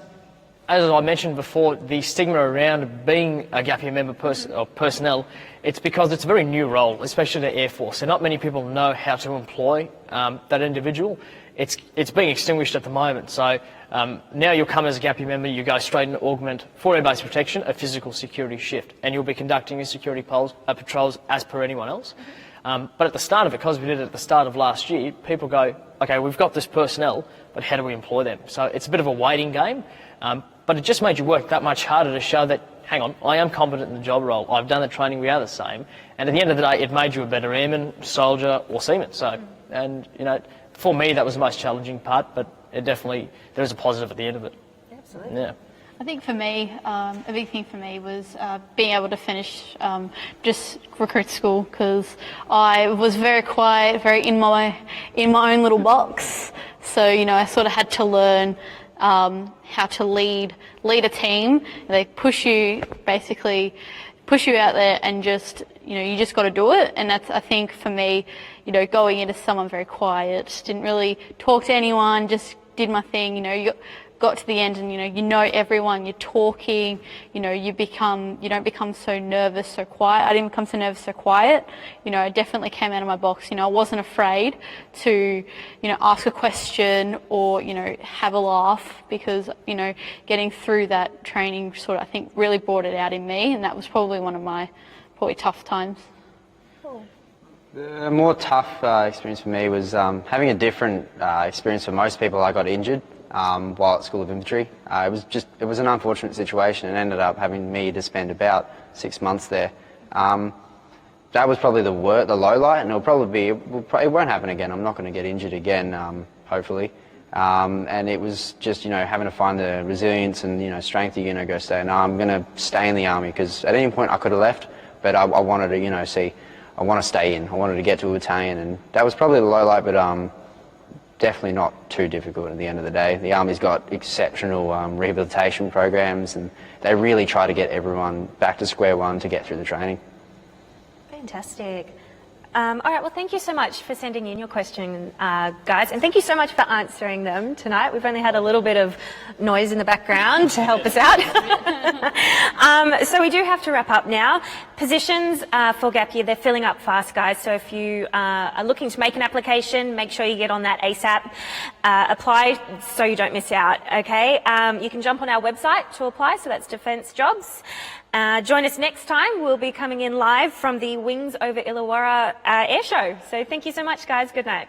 as I mentioned before, the stigma around being a gap year member or personnel, it's because it's a very new role, especially the Air Force. And not many people know how to employ that individual. It's being extinguished at the moment. So now you'll come as a gap year member, you go straight and augment for air base protection, a physical security shift, and you'll be conducting your security patrols as per anyone else. But at the start of it, because we did it at the start of last year, people go, okay, we've got this personnel, but how do we employ them? So it's a bit of a waiting game. But it just made you work that much harder to show that, hang on, I am competent in the job role. I've done the training, we are the same. And at the end of the day, it made you a better airman, soldier or seaman. So, and, you know, for me, that was the most challenging part, but it definitely, there is a positive at the end of it. Absolutely. Yeah. I think for me, a big thing for me was being able to finish just recruit school, because I was very quiet, very in my own little box. So, you know, I sort of had to learn how to lead a team. They push you out there, and just, you know, you just got to do it. And that's, I think for me, you know, going into someone very quiet, didn't really talk to anyone, just did my thing. You know, you got to the end, and you know everyone, you're talking, you don't become so nervous, so quiet. I didn't become so nervous, so quiet. You know, I definitely came out of my box. You know, I wasn't afraid to, you know, ask a question or, you know, have a laugh, because, you know, getting through that training sort of, I think, really brought it out in me, and that was probably one of my tough times. Cool. The more tough experience for me was having a different experience for most people. I got injured while at School of Infantry. It was an unfortunate situation and ended up having me to spend about 6 months there. That was probably the low light, and it won't happen again. I'm not going to get injured again, hopefully. And it was just, having to find the resilience and, strength to, go stay. No, I'm going to stay in the Army, because at any point I could have left, but I wanted to, I want to stay in. I wanted to get to a battalion, and that was probably the low light, but definitely not too difficult at the end of the day. The Army's got exceptional rehabilitation programs, and they really try to get everyone back to square one to get through the training. Fantastic. All right, well, thank you so much for sending in your question, guys, and thank you so much for answering them tonight. We've only had a little bit of noise in the background to help us out. So we do have to wrap up now. Positions for gap year, they're filling up fast, guys, so if you are looking to make an application, make sure you get on that ASAP. Apply so you don't miss out, okay? You can jump on our website to apply, so that's Defence Jobs. Join us next time. We'll be coming in live from the Wings over Illawarra air show. So thank you so much, guys. Good night.